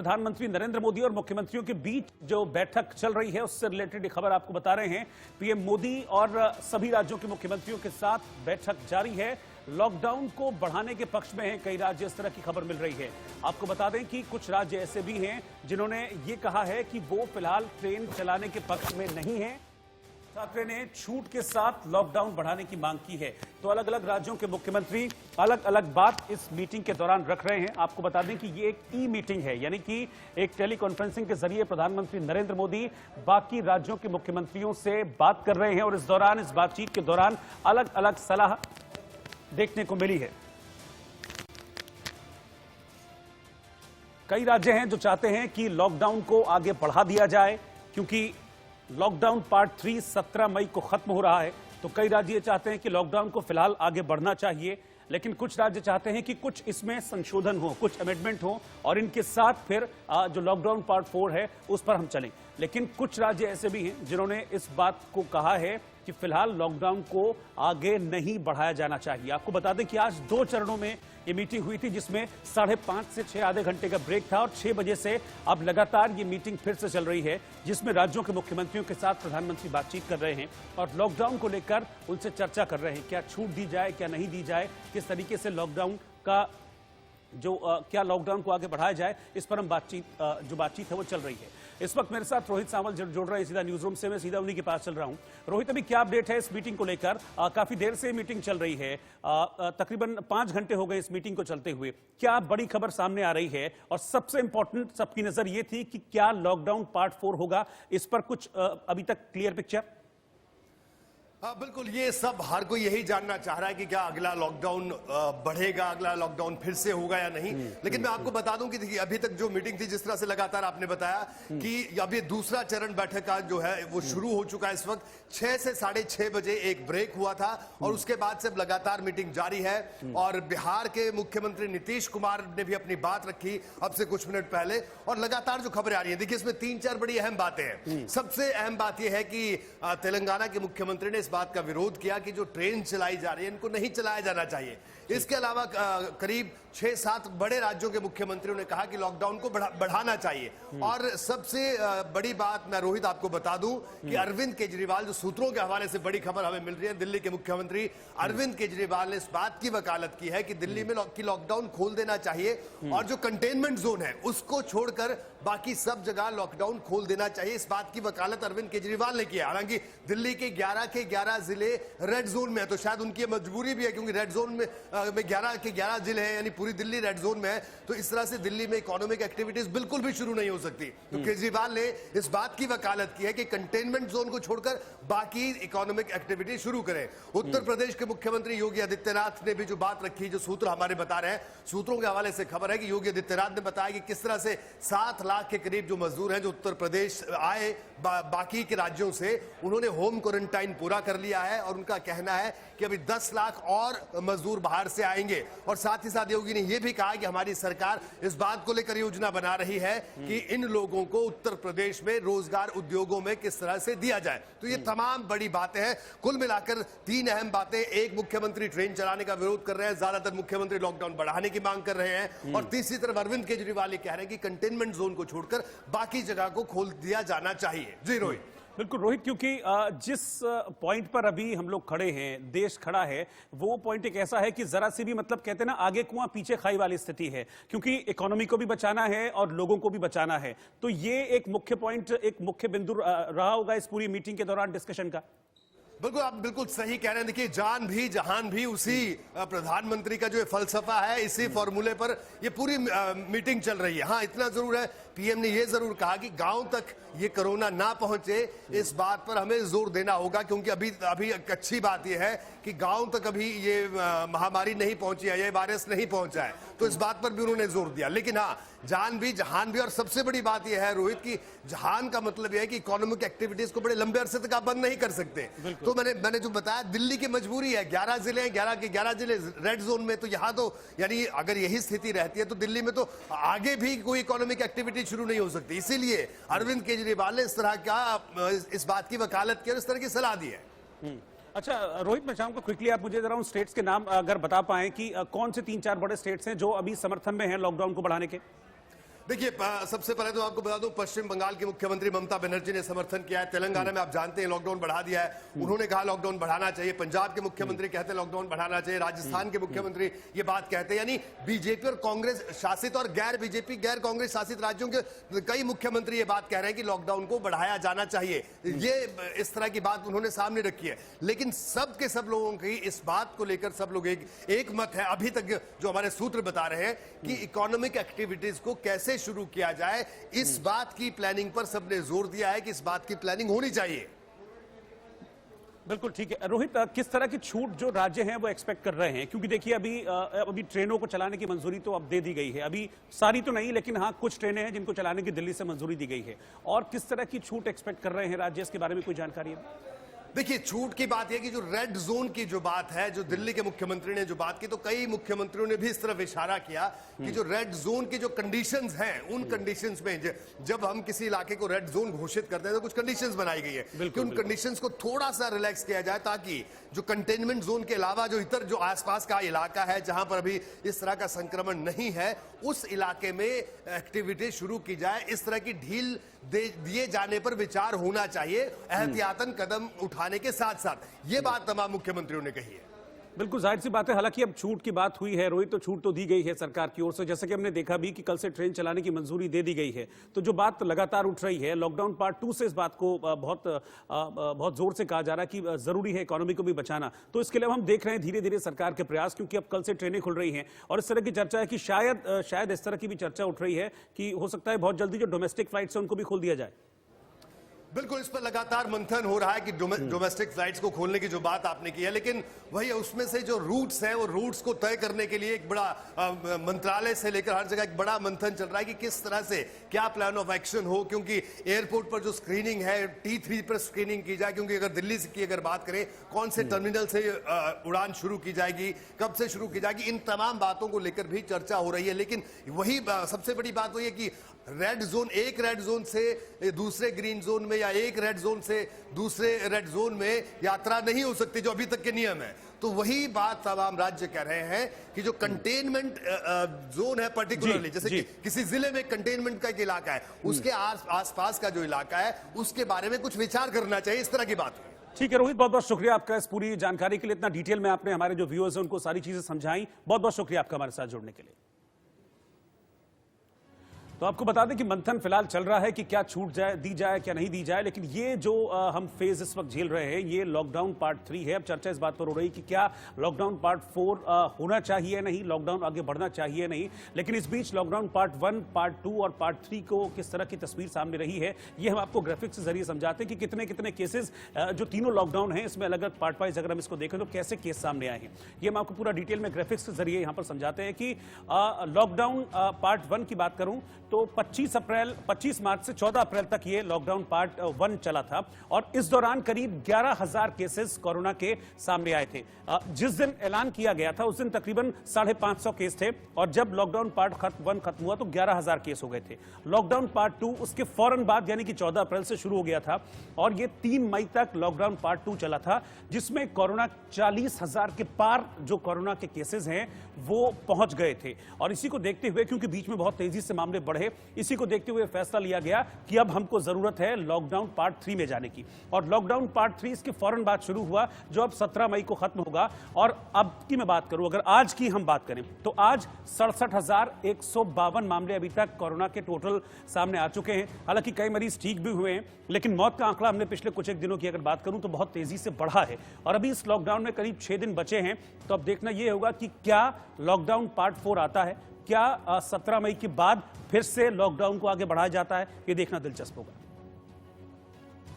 प्रधानमंत्री नरेंद्र मोदी और मुख्यमंत्रियों के बीच जो बैठक चल रही है उससे रिलेटेड खबर आपको बता रहे हैं। पीएम मोदी और सभी राज्यों के मुख्यमंत्रियों के साथ बैठक जारी है। लॉकडाउन को बढ़ाने के पक्ष में हैं कई राज्य, इस तरह की खबर मिल रही है। आपको बता दें कि कुछ राज्य ऐसे भी हैं जिन्होंने ये कहा है कि वो फिलहाल ट्रेन चलाने के पक्ष में नहीं है। ठाकरे ने छूट के साथ लॉकडाउन बढ़ाने की मांग की है। तो अलग अलग राज्यों के मुख्यमंत्री अलग अलग बात इस मीटिंग के दौरान रख रहे हैं। आपको बता दें कि ये एक ई मीटिंग है, यानी कि एक टेली कॉन्फ्रेंसिंग के जरिए प्रधानमंत्री नरेंद्र मोदी बाकी राज्यों के मुख्यमंत्रियों से बात कर रहे हैं और इस बातचीत के दौरान अलग अलग सलाह देखने को मिली है। कई राज्य हैं जो चाहते हैं कि लॉकडाउन को आगे बढ़ा दिया जाए, क्योंकि लॉकडाउन पार्ट 3 17 मई को खत्म हो रहा है। तो कई राज्य चाहते हैं कि लॉकडाउन को फिलहाल आगे बढ़ना चाहिए, लेकिन कुछ राज्य चाहते हैं कि कुछ इसमें संशोधन हो, कुछ अमेंडमेंट हो और इनके साथ फिर जो लॉकडाउन पार्ट 4 है उस पर हम चलें। लेकिन कुछ राज्य ऐसे भी हैं जिन्होंने इस बात को कहा है कि फिलहाल लॉकडाउन को आगे नहीं बढ़ाया जाना चाहिए। आपको बता दें कि आज 2 चरणों में ये मीटिंग हुई थी, जिसमें 5:30 से 6 आधे घंटे का ब्रेक था और 6 बजे से अब लगातार ये मीटिंग फिर से चल रही है, जिसमें राज्यों के मुख्यमंत्रियों के साथ प्रधानमंत्री बातचीत कर रहे हैं और लॉकडाउन को लेकर उनसे चर्चा कर रहे हैं। क्या छूट दी जाए, क्या नहीं दी जाए, किस तरीके से लॉकडाउन का क्या लॉकडाउन को आगे बढ़ाया जाए, इस पर हम बातचीत है वो चल रही है। इस वक्त मेरे साथ रोहित सावल जुड़ रहे हैं सीधा न्यूज रूम से। मैं सीधा उन्हीं के पास चल रहा हूं। रोहित, अभी क्या अपडेट है इस मीटिंग को लेकर? काफी देर से मीटिंग चल रही है, तकरीबन 5 घंटे हो गए इस मीटिंग को चलते हुए। क्या बड़ी खबर सामने आ रही है और सबसे इंपॉर्टेंट सबकी नजर ये थी कि क्या लॉकडाउन पार्ट 4 होगा, इस पर कुछ अभी तक क्लियर पिक्चर? हाँ बिल्कुल, ये सब हर कोई यही जानना चाह रहा है कि क्या अगला लॉकडाउन बढ़ेगा, अगला लॉकडाउन फिर से होगा या नहीं। लेकिन मैं आपको बता दूं कि देखिए, अभी तक जो मीटिंग थी, जिस तरह से लगातार आपने बताया कि अभी दूसरा चरण बैठक का जो है वो शुरू हो चुका है। इस वक्त 6 से 6:30 बजे एक ब्रेक हुआ था और उसके बाद से लगातार मीटिंग जारी है। और बिहार के मुख्यमंत्री नीतीश कुमार ने भी अपनी बात रखी अब से कुछ मिनट पहले और लगातार जो खबरें आ रही है, देखिए इसमें 3-4 बड़ी अहम बातें हैं। सबसे अहम बात यह है कि तेलंगाना के मुख्यमंत्री ने बात का विरोध किया कि जो ट्रेन चलाई जा रही है इनको नहीं चलाया जाना चाहिए। इसके अलावा करीब 6-7 बड़े राज्यों के मुख्यमंत्रियों ने कहा कि लॉकडाउन को बढ़ाना चाहिए। और सबसे बड़ी बात मैं रोहित आपको बता दूं कि अरविंद केजरीवाल, जो सूत्रों के हवाले से बड़ी खबर हमें मिल रही है, दिल्ली के मुख्यमंत्री अरविंद केजरीवाल ने इस बात की वकालत की है कि दिल्ली में लॉकडाउन खोल देना चाहिए और जो कंटेनमेंट जोन है उसको छोड़कर बाकी सब जगह लॉकडाउन खोल देना चाहिए। इस बात की वकालत अरविंद केजरीवाल ने किया। हालांकि दिल्ली के 11 जिले रेड जोन में है, तो शायद उनकी मजबूरी भी है, क्योंकि रेड जोन में 11 के 11 जिले हैं, यानी पूरी दिल्ली रेड जोन में है। तो इस तरह से दिल्ली में इकोनॉमिक एक्टिविटीज बिल्कुल भी शुरू नहीं हो सकती। तो केजरीवाल ने इस बात की वकालत की है कि कंटेनमेंट जोन को छोड़कर बाकी इकोनॉमिक एक्टिविटी शुरू करें। उत्तर प्रदेश के मुख्यमंत्री योगी आदित्यनाथ ने भी जो बात रखी, जो सूत्र हमारे बता रहे हैं, सूत्रों के हवाले से खबर है कि योगी आदित्यनाथ ने बताया कि किस तरह से 7 लाख के करीब जो मजदूर हैं जो उत्तर प्रदेश आए बाकी के राज्यों से, उन्होंने होम क्वारंटाइन पूरा कर लिया है और उनका कहना है कि अभी 10 लाख और मजदूर बाहर से आएंगे। और साथ ही साथ योगी ने यह भी कहा कि हमारी सरकार इस बात को लेकर योजना बना रही है कि इन लोगों को उत्तर प्रदेश में रोजगार उद्योगों में किस तरह से दिया जाए। तो ये तमाम बड़ी बातें हैं। कुल मिलाकर 3 अहम बातें। एक, मुख्यमंत्री ट्रेन चलाने का विरोध कर रहे हैं, ज्यादातर मुख्यमंत्री लॉकडाउन बढ़ाने की मांग कर रहे हैं। और तीसरी तरफ अरविंद केजरीवाल ये कह रहे हैं कि कंटेनमेंट जोन को छोड़कर बाकी जगह को खोल दिया जाना चाहिए। जी रोहित। बिल्कुल रोहित, क्योंकि जिस पॉइंट पर अभी हम लोग खड़े हैं, देश खड़ा है, वो पॉइंट एक ऐसा है कि जरा सी भी मतलब कहते हैं ना, आगे कुआं पीछे खाई वाली स्थिति है, क्योंकि इकोनॉमी को भी बचाना है और लोगों को भी बचाना है। तो ये एक मुख्य पॉइंट, एक मुख्य बिंदु रहा होगा इस पूरी मीटिंग के दौरान डिस्कशन का। बिल्कुल, आप बिल्कुल सही कह रहे हैं। देखिए, जान भी जहान भी, उसी प्रधानमंत्री का जो फलसफा है, इसी फॉर्मूले पर ये पूरी मीटिंग चल रही है। हाँ, इतना जरूर है, पीएम ने ये जरूर कहा कि गांव तक ये कोरोना ना पहुंचे, इस बात पर हमें जोर देना होगा, क्योंकि अभी अच्छी बात यह है कि गांव तक अभी ये महामारी नहीं पहुंची है, ये वायरस नहीं पहुंचा है। तो इस बात पर भी उन्होंने जोर दिया। लेकिन हाँ, जान भी जहान भी, और सबसे बड़ी बात यह है रोहित की जहान का मतलब यह है कि इकोनॉमिक एक्टिविटीज को बड़े लंबे अरसे तक आप बंद नहीं कर सकते। तो मैंने जो बताया, दिल्ली की मजबूरी है, 11 जिले हैं, 11 के 11 जिले रेड जोन में। तो यहाँ तो यानी अगर यही स्थिति रहती है तो दिल्ली में तो आगे भी कोई इकोनॉमिक एक्टिविटी शुरू नहीं हो सकती। इसीलिए अरविंद केजरीवाल ने इस तरह का इस बात की वकालत की और इस तरह की सलाह दी है। अच्छा रोहित, मैं चाहूंगा क्विकली आप मुझे जरा उन स्टेट्स के नाम अगर बता पाएं कि कौन से 3-4 बड़े स्टेट्स हैं जो अभी समर्थन में हैं लॉकडाउन को बढ़ाने के। देखिए, सबसे पहले तो आपको बता दूं, पश्चिम बंगाल की मुख्यमंत्री ममता बनर्जी ने समर्थन किया है। तेलंगाना में आप जानते हैं लॉकडाउन बढ़ा दिया है, उन्होंने कहा लॉकडाउन बढ़ाना चाहिए। पंजाब के मुख्यमंत्री कहते हैं लॉकडाउन बढ़ाना चाहिए। राजस्थान के मुख्यमंत्री ये बात कहते हैं। यानी बीजेपी और कांग्रेस शासित और गैर बीजेपी गैर कांग्रेस शासित राज्यों के कई मुख्यमंत्री ये बात कह रहे हैं कि लॉकडाउन को बढ़ाया जाना चाहिए। ये इस तरह की बात उन्होंने सामने रखी है। लेकिन सब के सब लोगों की इस बात को लेकर सब लोग एक मत है अभी तक, जो हमारे सूत्र बता रहे हैं कि इकोनॉमिक एक्टिविटीज को कैसे शुरू किया जाए, इस बात की प्लानिंग पर सबने जोर दिया है कि इस बात की प्लानिंग होनी चाहिए। बिल्कुल ठीक है रोहित, किस तरह की छूट जो राज्य हैं वो एक्सपेक्ट कर रहे हैं, क्योंकि देखिए अभी ट्रेनों को चलाने की मंजूरी तो अब दे दी गई है, अभी सारी तो नहीं लेकिन हाँ कुछ ट्रेनें हैं जिनको चलाने की दिल्ली से मंजूरी दी गई है, और किस तरह की छूट एक्सपेक्ट कर रहे हैं राज्य, इसके बारे में कोई जानकारी है? देखिए, छूट की बात यह कि जो रेड जोन की जो बात है, जो दिल्ली के मुख्यमंत्री ने जो बात की, तो कई मुख्यमंत्रियों ने भी इस तरफ इशारा किया कि जो रेड जोन की जो कंडीशंस हैं, उन कंडीशंस में जब हम किसी इलाके को रेड जोन घोषित करते हैं तो कुछ कंडीशंस बनाई गई है कि उन कंडीशंस को थोड़ा सा रिलैक्स किया जाए, ताकि जो कंटेनमेंट जोन के अलावा जो इतर जो आसपास का इलाका है जहां पर अभी इस तरह का संक्रमण नहीं है, उस इलाके में एक्टिविटी शुरू की जाए। इस तरह की ढील दिए जाने पर विचार होना चाहिए, एहतियातन कदम उठाने के साथ साथ। ये बात तमाम मुख्यमंत्रियों ने कही है। बिल्कुल जाहिर सी बात है, हालांकि अब छूट की बात हुई है रोहित, तो छूट तो दी गई है सरकार की ओर से, जैसे कि हमने देखा भी कि कल से ट्रेन चलाने की मंजूरी दे दी गई है। तो जो बात लगातार उठ रही है लॉकडाउन पार्ट 2 से, इस बात को बहुत जोर से कहा जा रहा है कि जरूरी है इकोनॉमी को भी बचाना। तो इसके लिए हम देख रहे हैं धीरे धीरे सरकार के प्रयास, क्योंकि अब कल से ट्रेनें खुल रही हैं और इस तरह की चर्चा है कि शायद इस तरह की भी चर्चा उठ रही है कि हो सकता है बहुत जल्दी जो डोमेस्टिक फ्लाइट्स हैं उनको भी खोल दिया जाए। बिल्कुल, इस पर लगातार मंथन हो रहा है कि डोमेस्टिक फ्लाइट्स को खोलने की जो बात आपने की है, लेकिन वही उसमें से जो रूट्स हैं, वो रूट्स को तय करने के लिए एक बड़ा मंत्रालय से लेकर हर जगह एक बड़ा मंथन चल रहा है कि किस तरह से क्या प्लान ऑफ एक्शन हो। क्योंकि एयरपोर्ट पर जो स्क्रीनिंग है, T3 पर स्क्रीनिंग की जाए, क्योंकि अगर दिल्ली की अगर बात करें, कौन से टर्मिनल से उड़ान शुरू की जाएगी, कब से शुरू की जाएगी, इन तमाम बातों को लेकर भी चर्चा हो रही है। लेकिन वही सबसे बड़ी बात वही है कि रेड जोन, एक रेड जोन से दूसरे ग्रीन जोन में या एक रेड जोन से दूसरे रेड जोन में यात्रा नहीं हो सकती, जो अभी तक के नियम है। तो वही बात तमाम राज्य कह रहे हैं कि जो कंटेनमेंट जोन है, पर्टिकुलरली जैसे कि किसी जिले में कंटेनमेंट का एक इलाका है, उसके आसपास का जो इलाका है उसके बारे में कुछ विचार करना चाहिए, इस तरह की बात है। ठीक है रोहित, बहुत बहुत शुक्रिया आपका इस पूरी जानकारी के लिए, इतना डिटेल में आपने हमारे जो व्यूअर्स हैं उनको सारी चीजें समझाई। बहुत बहुत शुक्रिया आपका हमारे साथ जुड़ने के लिए। तो आपको बता दें कि मंथन फिलहाल चल रहा है कि क्या छूट दी जाए क्या नहीं दी जाए, लेकिन ये जो हम फेज इस वक्त झेल रहे हैं ये लॉकडाउन पार्ट 3 है। अब चर्चा इस बात पर हो रही कि क्या लॉकडाउन पार्ट 4 होना चाहिए नहीं, लॉकडाउन आगे बढ़ना चाहिए नहीं। लेकिन इस बीच लॉकडाउन पार्ट 1, पार्ट 2 और पार्ट 3 को किस तरह की तस्वीर सामने रही है, ये हम आपको ग्राफिक्स के जरिए समझाते हैं कि कितने कितने केसेस जो तीनों लॉकडाउन है इसमें अलग अलग पार्ट वाइज अगर हम इसको देखें तो कैसे केस सामने आए हैं, ये हम आपको पूरा डिटेल में ग्राफिक्स के जरिए यहां पर समझाते हैं। कि लॉकडाउन पार्ट 1 की बात करूं तो 25 मार्च से 14 अप्रैल तक ये लॉकडाउन पार्ट 1 चला था और इस दौरान करीब 11,000 केसेस कोरोना के सामने आए थे। जिस दिन ऐलान किया गया था उस दिन तकरीबन 550 केस थे और जब लॉकडाउन पार्ट 1 खत्म हुआ तो 11,000 केस हो गए थे। लॉकडाउन पार्ट 2 उसके फौरन बाद यानी कि 14 अप्रैल से शुरू हो गया था और ये 3 मई तक लॉकडाउन पार्ट 2 चला था, जिसमें कोरोना 40,000 के पार जो कोरोना के केसेस हैं वो पहुंच गए थे। और इसी को देखते हुए, क्योंकि बीच में बहुत तेजी से मामले बढ़े, इसी को देखते हुए फैसला लिया गया कि अब हमको जरूरत है लॉकडाउन पार्ट 3 में जाने की। और लॉकडाउन पार्ट 3 इसके फौरन बाद शुरू हुआ जो अब 17 मई को खत्म होगा। और अब की मैं बात करूं, अगर आज की हम बात करें तो आज 67,152 मामले अभी तक कोरोना के टोटल सामने आ चुके हैं। हालांकि कई मरीज ठीक भी हुए हैं, लेकिन मौत का आंकड़ा हमने पिछले कुछ एक दिनों की अगर बात करूं तो बहुत तेजी से बढ़ा है और अभी इस लॉकडाउन में करीब 6 दिन बचे हैं। तो अब देखना यह होगा कि क्या लॉकडाउन पार्ट 4 आता है, क्या 17 मई के बाद फिर से लॉकडाउन को आगे बढ़ाया जाता है, ये देखना दिलचस्प होगा।